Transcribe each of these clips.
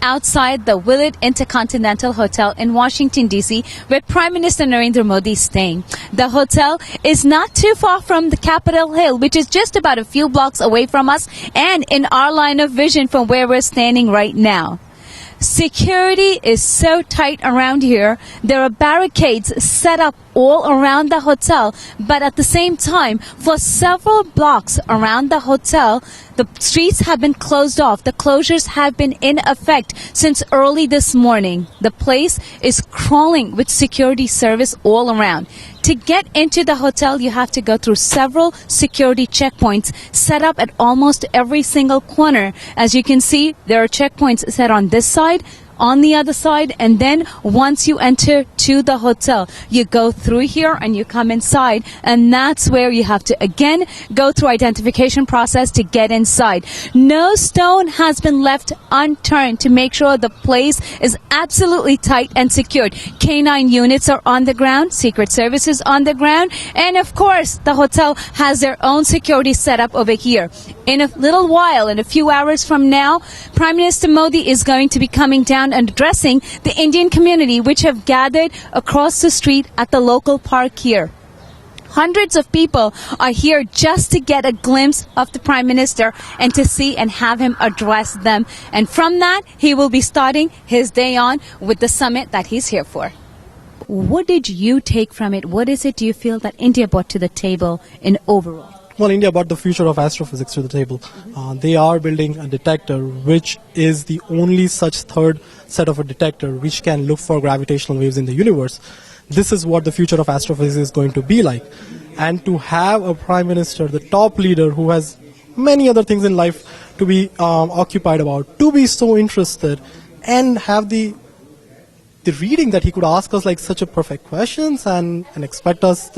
Outside the Willard Intercontinental Hotel in Washington, D.C., where Prime Minister Narendra Modi is staying. The hotel is not too far from the Capitol Hill, which is just about a few blocks away from us and in our line of vision from where we're standing right now. Security is so tight around here. There are barricades set up all around the hotel, but at the same time, for several blocks around the hotel, the streets have been closed off. The closures have been in effect since early this morning. The place is crawling with security service all around. To get into the hotel, you have to go through several security checkpoints set up at almost every single corner. As you can see, there are checkpoints set on this side, on the other side, and then once you enter to the hotel, you go through here and you come inside, and that's where you have to again go through identification process to get inside. No stone has been left unturned to make sure the place is absolutely tight and secured. K9 units are on the ground, Secret Service is on the ground, and of course the hotel has their own security setup over here. In a little while, in a few hours from now, Prime Minister Modi is going to be coming down and addressing the Indian community which have gathered across the street at the local park here. Hundreds of people are here just to get a glimpse of the Prime Minister and to see and have him address them. And from that, he will be starting his day on with the summit that he's here for. What did you take from it? What is it do you feel that India brought to the table in overall? Well, India brought the future of astrophysics to the table. They are building a detector which is the only such third set of a detector which can look for gravitational waves in the universe. This is what the future of astrophysics is going to be like. And to have a Prime Minister, the top leader who has many other things in life to be occupied about, to be so interested and have the reading that he could ask us like such a perfect questions and expect us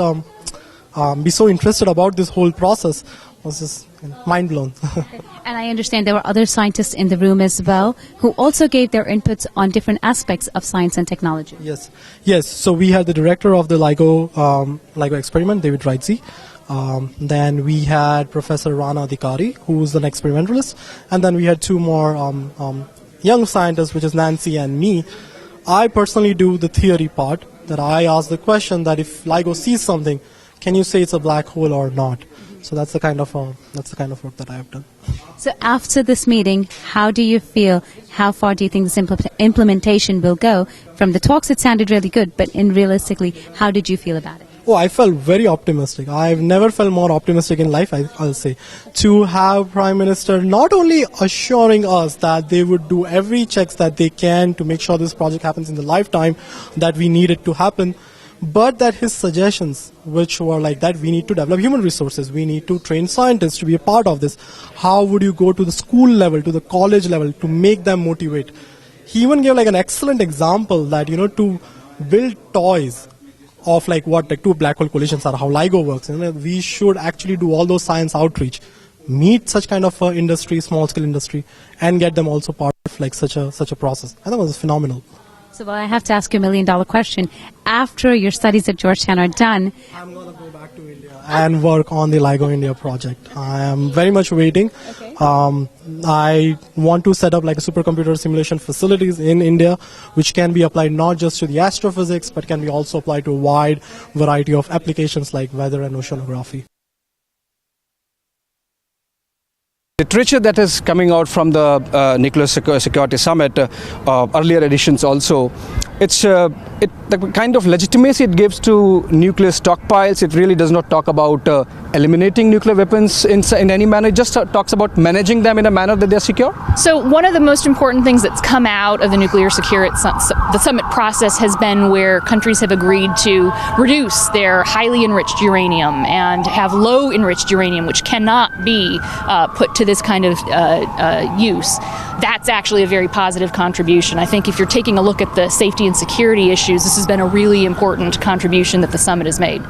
be so interested about this whole process was just mind blown. And I understand there were other scientists in the room as well who also gave their inputs on different aspects of science and technology. Yes. So we had the director of the LIGO experiment, David Reitze. Then we had Professor Rana Adhikari, who is an experimentalist. And then we had two more young scientists, which is Nancy and me. I personally do the theory part, that I ask the question that if LIGO sees something, can you say it's a black hole or not? So that's the kind of work that I have done. So after this meeting, how do you feel? How far do you think this implementation will go? From the talks, it sounded really good, but realistically, how did you feel about it? Oh, I felt very optimistic. I've never felt more optimistic in life, I'll say. To have Prime Minister not only assuring us that they would do every checks that they can to make sure this project happens in the lifetime that we need it to happen, but that his suggestions, which were like that we need to develop human resources, we need to train scientists to be a part of this. How would you go to the school level, to the college level, to make them motivate? He even gave like an excellent example that, to build toys of like two black hole collisions are, how LIGO works. We should actually do all those science outreach, meet such kind of industry, small scale industry, and get them also part of like such a process. I thought it was phenomenal. So I have to ask you $1 million question. After your studies at Georgetown are done, I'm going to go back to India and work on the LIGO India project. I am very much waiting. Okay. I want to set up like a supercomputer simulation facilities in India, which can be applied not just to the astrophysics, but can be also applied to a wide variety of applications like weather and oceanography. Literature that is coming out from the Nuclear Security Summit, earlier editions also, the kind of legitimacy it gives to nuclear stockpiles. It really does not talk about eliminating nuclear weapons in any manner. It just talks about managing them in a manner that they're secure. So one of the most important things that's come out of the nuclear security, the summit process, has been where countries have agreed to reduce their highly enriched uranium and have low enriched uranium, which cannot be put to this kind of use. That's actually a very positive contribution. I think if you're taking a look at the safety and security issues, this has been a really important contribution that the summit has made.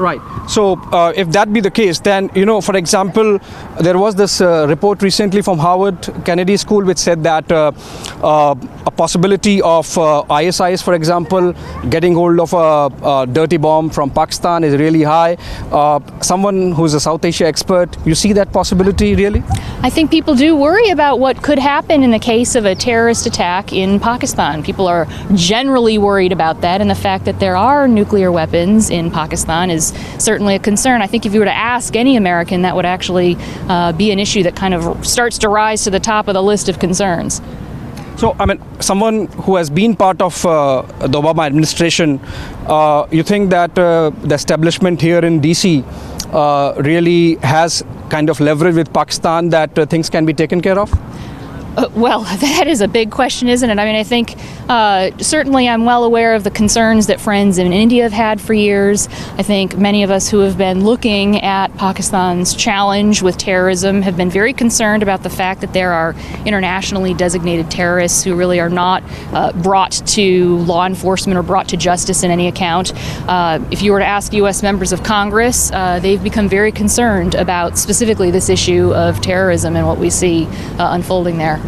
Right. So if that be the case, then, for example, there was this report recently from Harvard Kennedy School which said that a possibility of ISIS, for example, getting hold of a dirty bomb from Pakistan is really high. Someone who's a South Asia expert, you see that possibility really? I think people do worry about what could happen in the case of a terrorist attack in Pakistan. People are generally worried about that, and the fact that there are nuclear weapons in Pakistan is certainly a concern. I think if you were to ask any American, that would actually be an issue that kind of starts to rise to the top of the list of concerns. So, someone who has been part of the Obama administration, you think that the establishment here in DC really has kind of leverage with Pakistan that things can be taken care of? Well, that is a big question, isn't it? I think certainly I'm well aware of the concerns that friends in India have had for years. I think many of us who have been looking at Pakistan's challenge with terrorism have been very concerned about the fact that there are internationally designated terrorists who really are not brought to law enforcement or brought to justice in any account. If you were to ask U.S. members of Congress, they've become very concerned about specifically this issue of terrorism and what we see unfolding there.